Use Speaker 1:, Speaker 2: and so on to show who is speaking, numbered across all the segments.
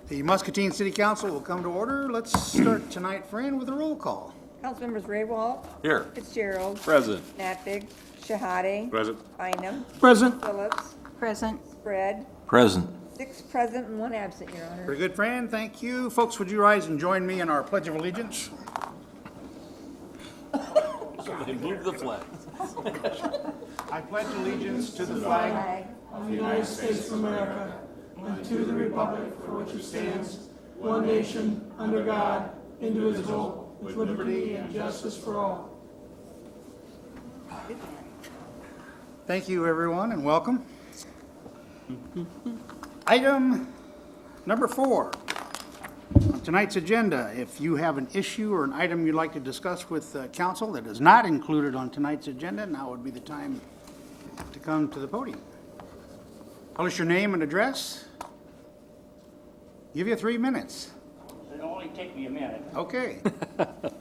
Speaker 1: The Muscatine City Council will come to order. Let's start tonight, Fran, with a roll call.
Speaker 2: Councilmembers Ray Walt.
Speaker 3: Here.
Speaker 2: Fitzgerald.
Speaker 3: Present.
Speaker 2: Nafig. Shahade.
Speaker 3: Present.
Speaker 2: Bynum.
Speaker 1: Present.
Speaker 2: Phillips.
Speaker 4: Present.
Speaker 2: Spread.
Speaker 3: Present.
Speaker 2: 6 present and 1 absent, Your Honor.
Speaker 1: Very good, Fran. Thank you. Folks, would you rise and join me in our Pledge of Allegiance?
Speaker 3: Somebody move the flag.
Speaker 1: I pledge allegiance to the flag
Speaker 2: Flag.
Speaker 5: of the United States of America and to the republic for which it stands, one nation, under God, indivisible, with liberty and justice for all.
Speaker 1: Thank you, everyone, and welcome. Item number 4 on tonight's agenda. If you have an issue or an item you'd like to discuss with council that is not included on tonight's agenda, now would be the time to come to the podium. Tell us your name and address. Give you 3 minutes.
Speaker 6: It'll only take me a minute.
Speaker 1: Okay.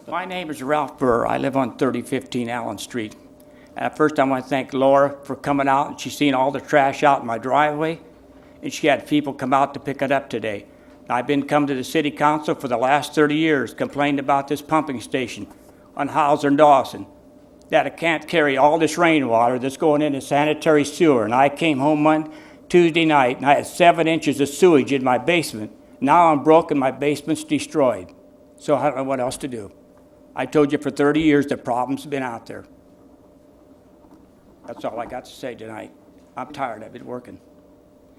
Speaker 6: My name is Ralph Burr. I live on 3015 Allen Street. First, I want to thank Laura for coming out, and she's seen all the trash out in my driveway, and she had people come out to pick it up today. I've been coming to the city council for the last 30 years, complaining about this pumping station on Hauser and Dawson, that it can't carry all this rainwater that's going into sanitary sewer. And I came home one Tuesday night, and I had 7 inches of sewage in my basement. Now I'm broke and my basement's destroyed. So I don't know what else to do. I told you for 30 years the problem's been out there. That's all I got to say tonight. I'm tired of it working.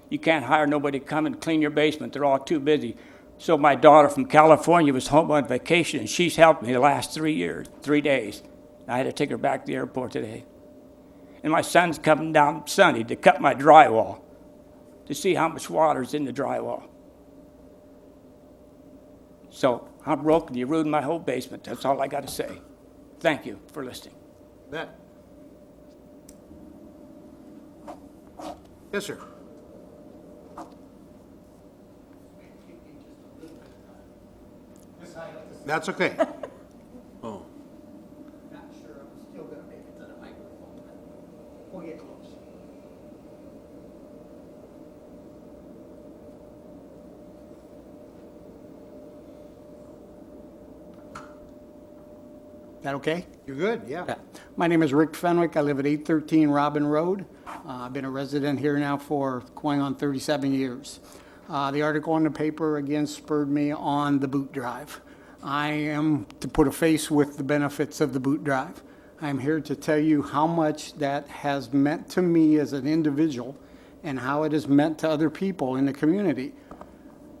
Speaker 6: You can't hire nobody to come and clean your basement. They're all too busy. So my daughter from California was home on vacation, and she's helped me the last 3 days. I had to take her back to the airport today. And my son's coming down Sunday to cut my drywall to see how much water's in the drywall. So I'm broken. You ruined my whole basement. That's all I got to say. Thank you for listening.
Speaker 1: Bet. Yes, sir. That's okay.
Speaker 3: Oh.
Speaker 1: Not sure I'm still gonna make it to the microphone. We'll get close.
Speaker 5: That okay?
Speaker 1: You're good, yeah.
Speaker 5: Yeah. My name is Rick Fenwick. I live at 813 Robin Road. I've been a resident here now for going on 37 years. The article in the paper again spurred me on the boot drive. I am to put a face with the benefits of the boot drive. I'm here to tell you how much that has meant to me as an individual and how it has meant to other people in the community.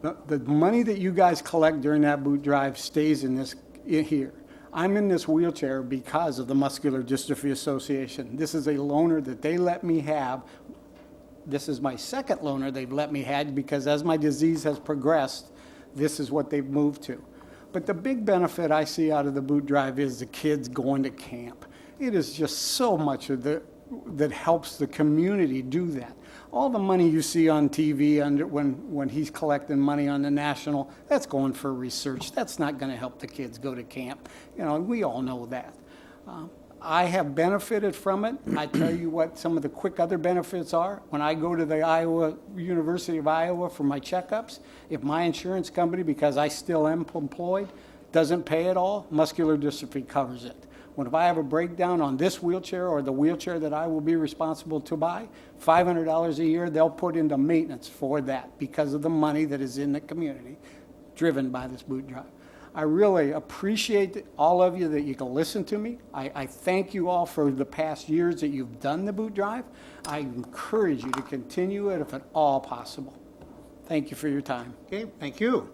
Speaker 5: The money that you guys collect during that boot drive stays in here. I'm in this wheelchair because of the Muscular Dystrophy Association. This is a loaner that they let me have. This is my second loaner they've let me have because as my disease has progressed, this is what they've moved to. But the big benefit I see out of the boot drive is the kids going to camp. It is just so much of that helps the community do that. All the money you see on TV when he's collecting money on the national, that's going for research. That's not going to help the kids go to camp. You know, we all know that. I have benefited from it. I tell you what some of the quick other benefits are. When I go to the University of Iowa for my checkups, if my insurance company, because I still am employed, doesn't pay it all, muscular dystrophy covers it. If I have a breakdown on this wheelchair or the wheelchair that I will be responsible to buy, $500 a year they'll put into maintenance for that because of the money that is in the community driven by this boot drive. I really appreciate all of you that you can listen to me. I thank you all for the past years that you've done the boot drive. I encourage you to continue it if at all possible. Thank you for your time.
Speaker 1: Okay, thank you.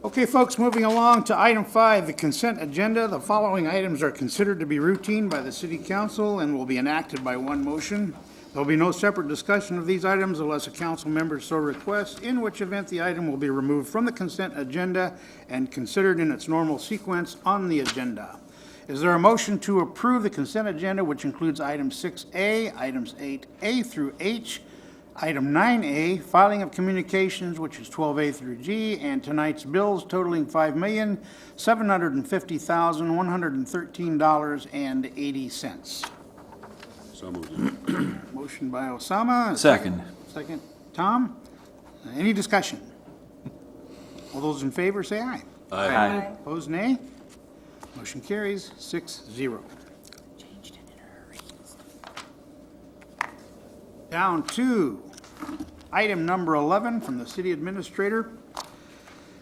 Speaker 1: Okay, folks, moving along to item 5, the consent agenda. The following items are considered to be routine by the city council and will be enacted by one motion. There'll be no separate discussion of these items unless a council member so requests, in which event the item will be removed from the consent agenda and considered in its normal sequence on the agenda. Is there a motion to approve the consent agenda, which includes item 6A, items 8A through H, item 9A, filing of communications, which is 12A through G, and tonight's bills totaling $5,750,113.80.
Speaker 3: So moved.
Speaker 1: Motion by Osama. a
Speaker 3: Second.
Speaker 1: Second, Tom. Any discussion? All those in favor say aye.
Speaker 3: Aye.
Speaker 1: Opposed, nay. Motion carries 6-0. Down to item number 11 from the city administrator.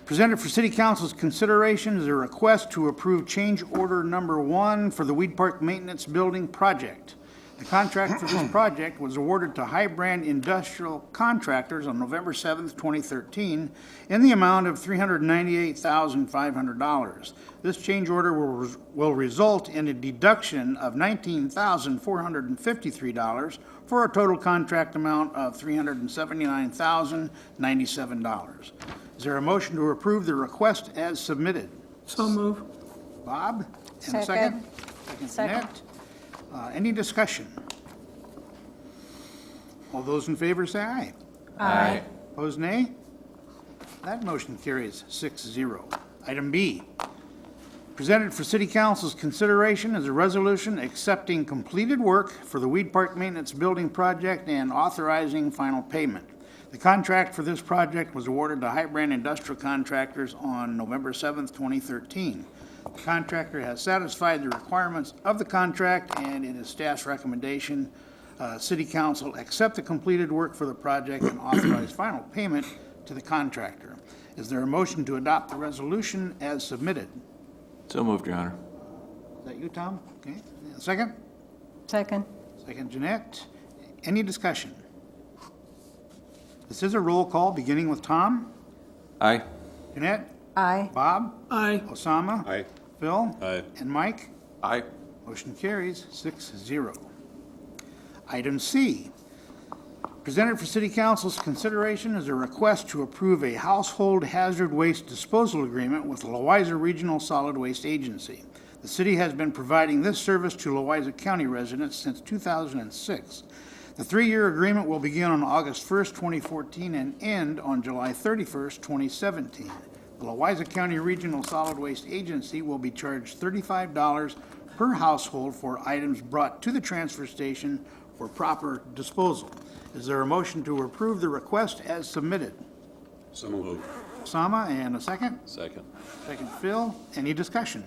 Speaker 1: Presented for city council's consideration is a request to approve change order number 1 for the Weed Park Maintenance Building Project. The contract for this project was awarded to High Brand Industrial Contractors on November 7th, 2013, in the amount of $398,500. This change order will result in a deduction of $19,453 for a total contract amount of $379,097. Is there a motion to approve the request as submitted?
Speaker 5: So move.
Speaker 1: Bob? And a
Speaker 2: Second.
Speaker 1: Second,
Speaker 2: Second.
Speaker 1: Jeanette. Any discussion? All those in favor say aye.
Speaker 2: Aye.
Speaker 1: Opposed, nay? That motion carries 6-0. Item B, presented for city council's consideration is a resolution accepting completed work for the Weed Park Maintenance Building Project and authorizing final payment. The contract for this project was awarded to High Brand Industrial Contractors on November 7th, 2013. The contractor has satisfied the requirements of the contract, and it is staff's recommendation, city council accept the completed work for the project and authorize final payment to the contractor. Is there a motion to adopt the resolution as submitted?
Speaker 3: So moved, Your Honor.
Speaker 1: Is that you, Tom? Okay. And a second?
Speaker 2: Second.
Speaker 1: Second, Jeanette. Any discussion? This is a roll call, beginning with Tom.
Speaker 3: Aye.
Speaker 1: Jeanette?
Speaker 2: Aye.
Speaker 1: Bob?
Speaker 5: Aye.
Speaker 1: Osama?
Speaker 3: Aye.
Speaker 1: Phil?
Speaker 3: Aye.
Speaker 1: And Mike?
Speaker 3: Aye.
Speaker 1: Motion carries 6-0. Item C, presented for city council's consideration is a request to approve a household hazard waste disposal agreement with Louisa Regional Solid Waste Agency. The city has been providing this service to Louisa County residents since 2006. The 3-year agreement will begin on August 1st, 2014 and end on July 31st, 2017. The Louisa County Regional Solid Waste Agency will be charged $35 per household for items brought to the transfer station for proper disposal. Is there a motion to approve the request as submitted?
Speaker 3: So moved.
Speaker 1: Osama, and a second?
Speaker 3: Second.
Speaker 1: Second, Phil. Any discussion?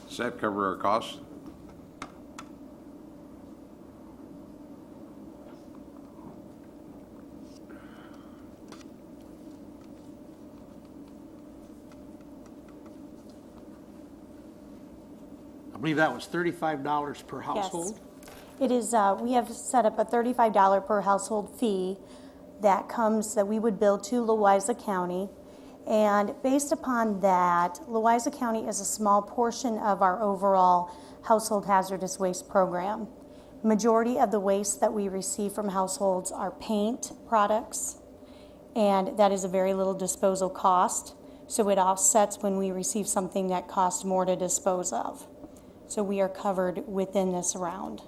Speaker 4: Does that cover our costs?
Speaker 1: I believe that was $35 per household.
Speaker 7: It is, we have set up a $35 per household fee that we would bill to Louisa County. And based upon that, Louisa County is a small portion of our overall household hazardous waste program. Majority of the waste that we receive from households are paint products, and that is a very little disposal cost. So it offsets when we receive something that costs more to dispose of. So we are covered within this amount.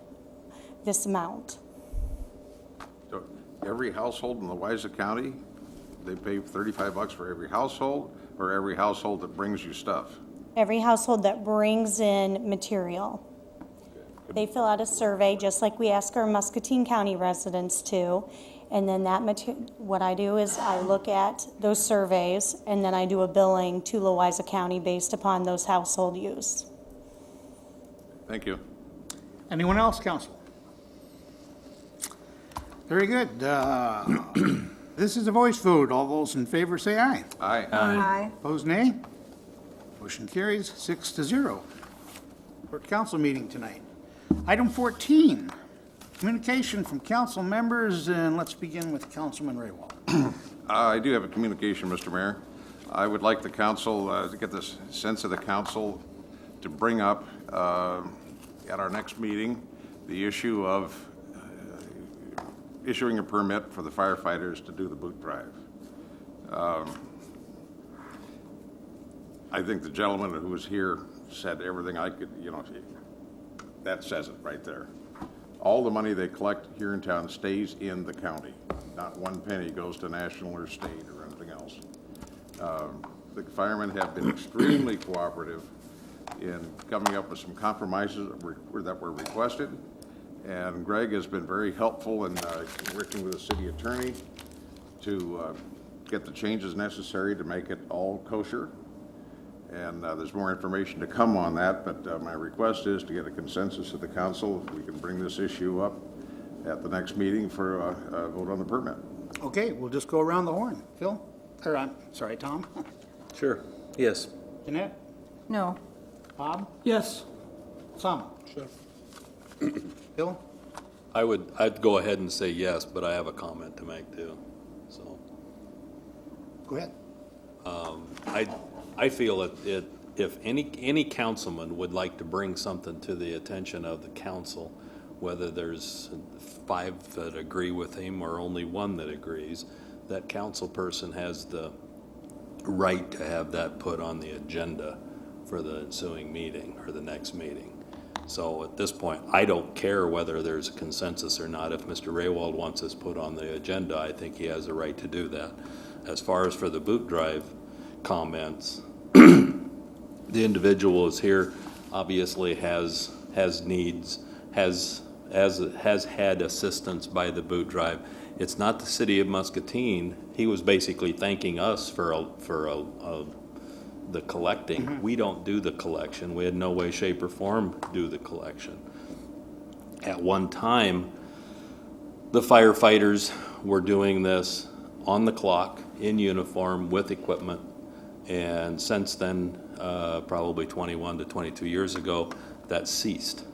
Speaker 4: So every household in Louisa County, they pay $35 for every household, or every household that brings you stuff?
Speaker 7: Every household that brings in material. They fill out a survey, just like we ask our Muscatine County residents to. And then what I do is I look at those surveys, and then I do a billing to Louisa County based upon those household use.
Speaker 4: Thank you.
Speaker 1: Anyone else, council? Very good. This is a voice vote. All those in favor say aye.
Speaker 4: Aye.
Speaker 2: Aye.
Speaker 1: Opposed, nay. Motion carries 6-0. Short council meeting tonight. Item 14, communication from council members, and let's begin with Councilman Raywald.
Speaker 4: I do have a communication, Mr. Mayor. I would like the council, to get this sense of the council, to bring up at our next meeting the issue of issuing a permit for the firefighters to do the boot drive. I think the gentleman who was here said everything I could, that says it right there. All the money they collect here in town stays in the county. Not one penny goes to national or state or anything else. The firemen have been extremely cooperative in coming up with some compromises that were requested, And Greg has been very helpful in working with the city attorney to get the changes necessary to make it all kosher. And there's more information to come on that, but my request is to get a consensus of the council if we can bring this issue up at the next meeting for a vote on the permit.
Speaker 1: Okay, we'll just go around the horn. Phil? Or, I'm sorry, Tom?
Speaker 3: Sure. Yes.
Speaker 1: Jeanette?
Speaker 2: No.
Speaker 1: Bob?
Speaker 8: Yes.
Speaker 1: Sam?
Speaker 9: Sure.
Speaker 1: Phil?
Speaker 9: I'd go ahead and say yes, but I have a comment to make too. So,
Speaker 1: Go ahead.
Speaker 9: I feel if any councilman would like to bring something to the attention of the council, whether there's 5 that agree with him or only 1 that agrees, that council person has the right to have that put on the agenda for the ensuing meeting or the next meeting. So at this point, I don't care whether there's a consensus or not. If Mr. Raywald wants this put on the agenda, I think he has a right to do that. As far as for the boot drive comments, the individual is here, obviously has needs, has had assistance by the boot drive. It's not the city of Muscatine. He was basically thanking us for the collecting. We don't do the collection. We had no way, shape, or form do the collection. At one time, the firefighters were doing this on the clock, in uniform, with equipment, and since then, probably 21 to 22 years ago, that ceased.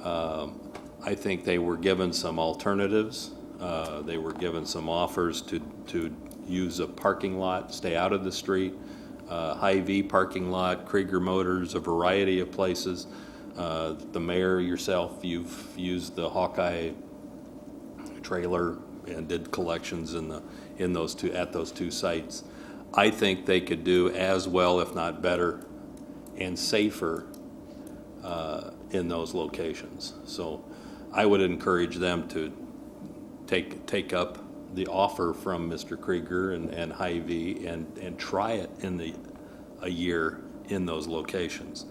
Speaker 9: I think they were given some alternatives. They were given some offers to use a parking lot, stay out of the street, Hy-Vee parking lot, Krieger Motors, a variety of places. The mayor, yourself, you've used the Hawkeye trailer and did collections at those two sites. I think they could do as well, if not better, and safer in those locations. So I would encourage them to take up the offer from Mr. Krieger and Hy-Vee and try it a year in those locations.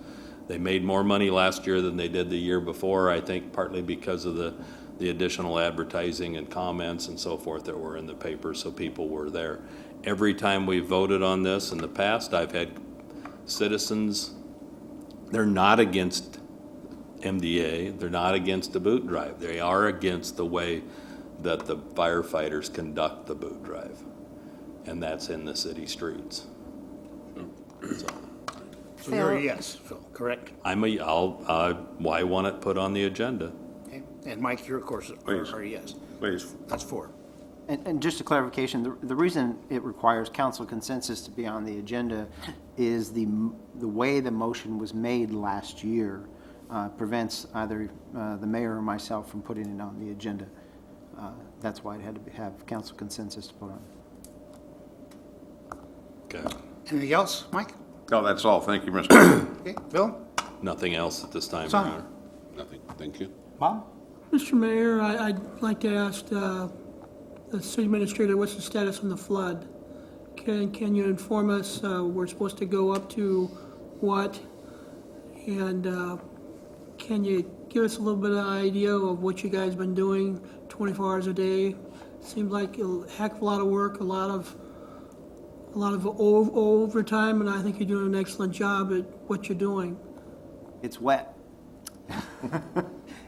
Speaker 9: They made more money last year than they did the year before, I think partly because of the additional advertising and comments and so forth that were in the paper, so people were there. Every time we voted on this in the past, I've had citizens, they're not against MDA, they're not against the boot drive. They are against the way that the firefighters conduct the boot drive, and that's in the city streets.
Speaker 1: So you're a yes, Phil, correct?
Speaker 9: I want it put on the agenda.
Speaker 1: Okay. And Mike, you of course are a yes.
Speaker 4: Please.
Speaker 1: That's 4.
Speaker 10: And just a clarification, the reason it requires council consensus to be on the agenda is the way the motion was made last year prevents either the mayor or myself from putting it on the agenda. That's why it had to have council consensus to put on.
Speaker 9: Okay.
Speaker 1: Anything else, Mike?
Speaker 4: No, that's all. Thank you, Mr. Chairman.
Speaker 1: Okay, Phil?
Speaker 9: Nothing else at this time, Your
Speaker 1: Son.
Speaker 9: Honor.
Speaker 3: Nothing. Thank you.
Speaker 1: Bob?
Speaker 8: Mr. Mayor, I'd like to ask the city administrator, what's the status on the flood? Can you inform us, we're supposed to go up to what? And can you give us a little bit of idea of what you guys been doing 24 hours a day? Seems like a heck of a lot of work, a lot of overtime, and I think you're doing an excellent job at what you're doing.
Speaker 10: It's wet.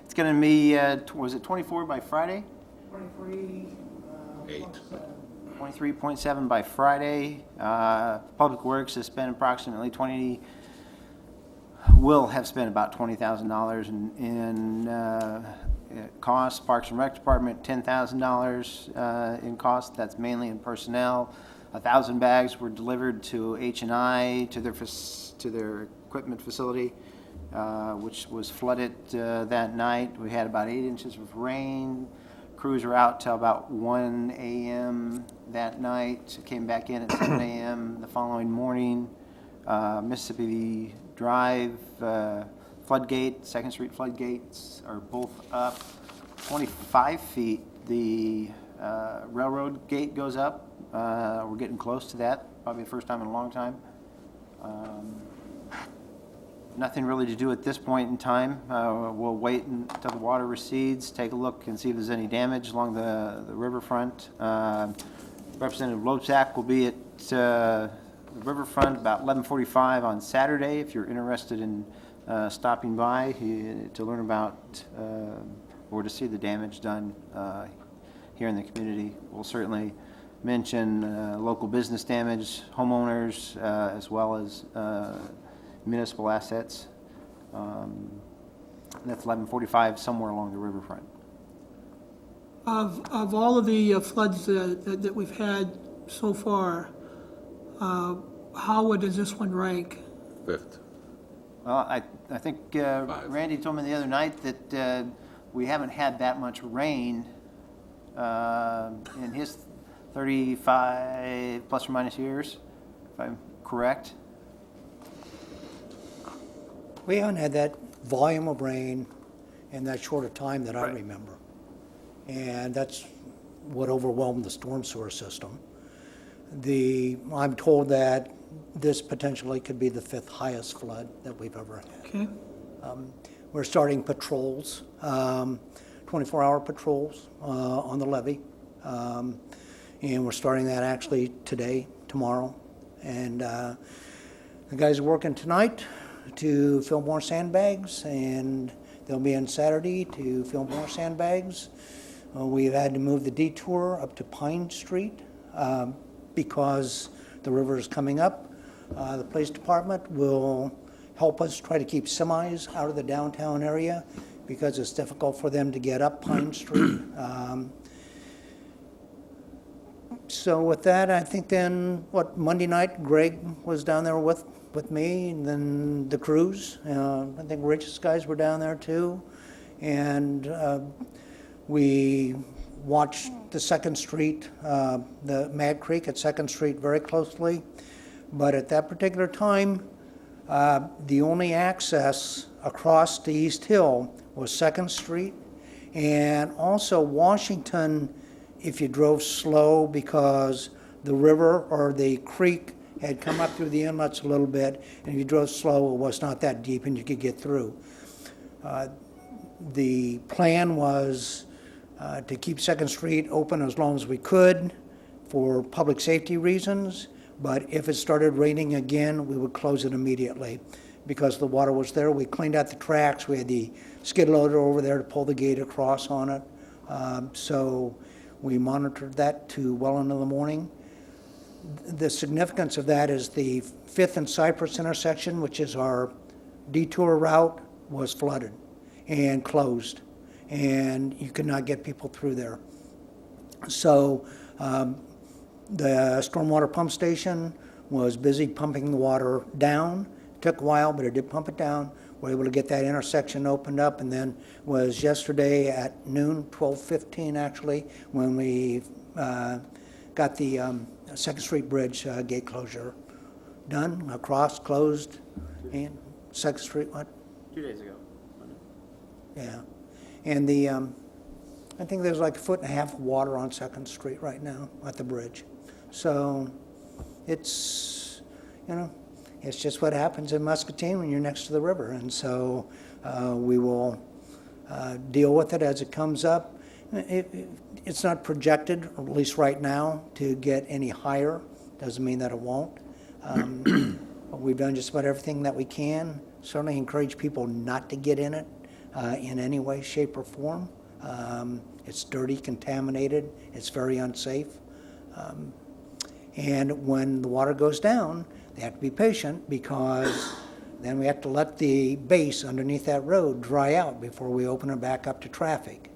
Speaker 10: It's going to be, was it 24 by Friday?
Speaker 3: 8.
Speaker 10: 23.7 by Friday. Public Works has spent approximately will have spent about $20,000 in costs. Parks and Rec Department, $10,000 in cost. That's mainly in personnel. 1,000 bags were delivered to H&I, to their equipment facility, which was flooded that night. We had about 8 inches of rain. Crews were out till about 1 a.m. that night. Came back in at 7 a.m. the following morning. Mississippi Drive, floodgate, 2nd Street floodgates are both up 25 feet. The railroad gate goes up. We're getting close to that, probably the first time in a long time. Nothing really to do at this point in time. We'll wait until the water recedes, take a look and see if there's any damage along the riverfront. Representative Lozak will be at the riverfront about 11:45 on Saturday, if you're interested in stopping by to learn about or to see the damage done here in the community. We'll certainly mention local business damage, homeowners, as well as municipal assets. That's 11:45, somewhere along the riverfront.
Speaker 8: Of all of the floods that we've had so far, how does this one rank?
Speaker 3: Fifth.
Speaker 10: Well, I think Randy told me the other night that we haven't had that much rain in his 35 plus or minus years, if I'm correct.
Speaker 11: We haven't had that volume of rain in that short a time that I
Speaker 10: Right.
Speaker 11: remember. And that's what overwhelmed the storm sewer system. I'm told that this potentially could be the 5th highest flood that we've ever had.
Speaker 8: Okay,
Speaker 11: We're starting patrols, 24-hour patrols on the levee. And we're starting that actually today, tomorrow. And the guys are working tonight to fill more sandbags, and they'll be in Saturday to fill more sandbags. We've had to move the detour up to Pine Street because the river is coming up. The police department will help us try to keep semis out of the downtown area because it's difficult for them to get up Pine Street. So with that, I think then, Monday night, Greg was down there with me, and then the crews. I think Rich's guys were down there too. And we watched the 2nd Street, the Mad Creek at 2nd Street very closely. But at that particular time, the only access across the East Hill was 2nd Street, and also Washington, if you drove slow, because the river or the creek had come up through the inlets a little bit, and if you drove slow, it was not that deep and you could get through. The plan was to keep 2nd Street open as long as we could for public safety reasons, but if it started raining again, we would close it immediately because the water was there. We cleaned out the tracks. We had the skid loader over there to pull the gate across on it. So we monitored that to well into the morning. The significance of that is the 5th and Cypress intersection, which is our detour route, was flooded and closed, and you could not get people through there. So the stormwater pump station was busy pumping the water down. It took a while, but it did pump it down. We were able to get that intersection opened up, and then was yesterday at noon, 12:15 actually, when we got the 2nd Street Bridge gate closure done, across, closed, and 2nd Street, what?
Speaker 10: 2 days ago.
Speaker 11: Yeah. And the, I think there's like 1.5 feet of water on 2nd Street right now at the bridge. So it's, it's just what happens in Muscatine when you're next to the river. And so we will deal with it as it comes up. It's not projected, or at least right now, to get any higher. Doesn't mean that it won't. But we've done just about everything that we can. Certainly encourage people not to get in it in any way, shape, or form. It's dirty, contaminated. It's very unsafe. And when the water goes down, they have to be patient because then we have to let the base underneath that road dry out before we open it back up to traffic.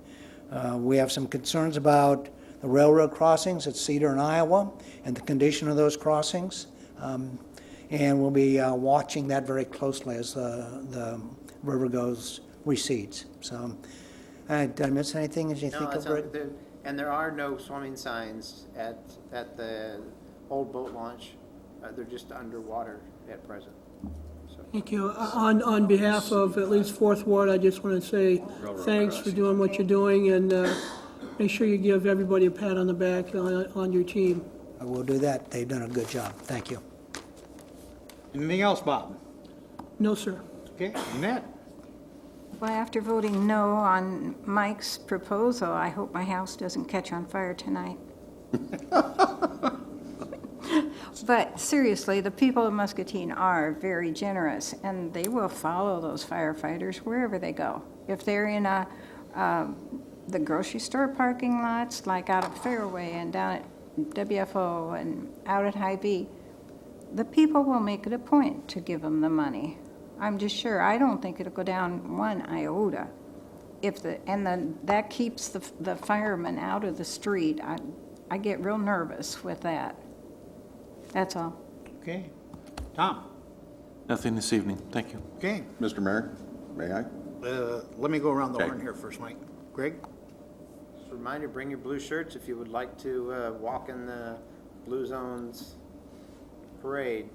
Speaker 11: We have some concerns about the railroad crossings at Cedar and Iowa and the condition of those crossings. And we'll be watching that very closely as the river recedes. So, did I miss anything as you
Speaker 10: No,
Speaker 11: think
Speaker 10: that's
Speaker 11: of
Speaker 10: not,
Speaker 11: it?
Speaker 10: and there are no swimming signs at the old boat launch. They're just underwater at present. So.
Speaker 8: thank you. On behalf of at least 4th Ward, I just want to say thanks for doing what you're doing, and make sure you give everybody a pat on the back on your team.
Speaker 11: I will do that. They've done a good job. Thank you.
Speaker 1: Anything else, Bob?
Speaker 8: No, sir.
Speaker 1: Okay, Annette?
Speaker 2: Well, after voting no on Mike's proposal, I hope my house doesn't catch on fire tonight. But seriously, the people of Muscatine are very generous, and they will follow those firefighters wherever they go. If they're in the grocery store parking lots, like out at Fairway and down at WFO and out at Hy-Vee, the people will make it a point to give them the money. I'm just sure, I don't think it'll go down one iota. That keeps the firemen out of the street. I get real nervous with that. That's all.
Speaker 1: Okay. Tom?
Speaker 3: Nothing this evening, thank you.
Speaker 1: Okay.
Speaker 4: Mr. Mayor, may I?
Speaker 1: Let me go around the
Speaker 4: Okay.
Speaker 1: horn here first, Mike. Greg?
Speaker 10: Just a reminder, bring your blue shirts if you would like to walk in the Blue Zones parade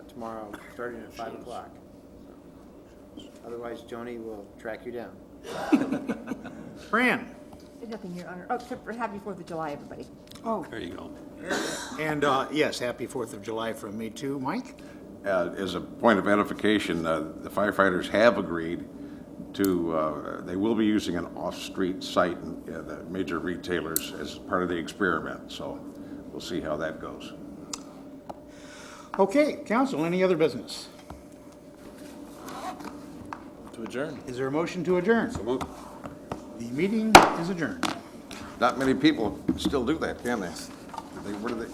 Speaker 10: tomorrow, starting at 5 o'clock. Otherwise, Joni will track you down.
Speaker 1: Fran?
Speaker 2: Nothing, Your Honor. Oh, except for happy 4th of July, everybody.
Speaker 9: There you go.
Speaker 1: And, yes, happy 4th of July from me too. Mike?
Speaker 4: As a point of edification, the firefighters have agreed to, they will be using an off-street site in the major retailers as part of the experiment, so we'll see how that goes.
Speaker 1: Okay, council, any other business?
Speaker 3: To adjourn.
Speaker 1: Is there a motion to adjourn?
Speaker 3: So moved.
Speaker 1: The meeting is adjourned.
Speaker 4: Not many people still do that, can they? Where do they?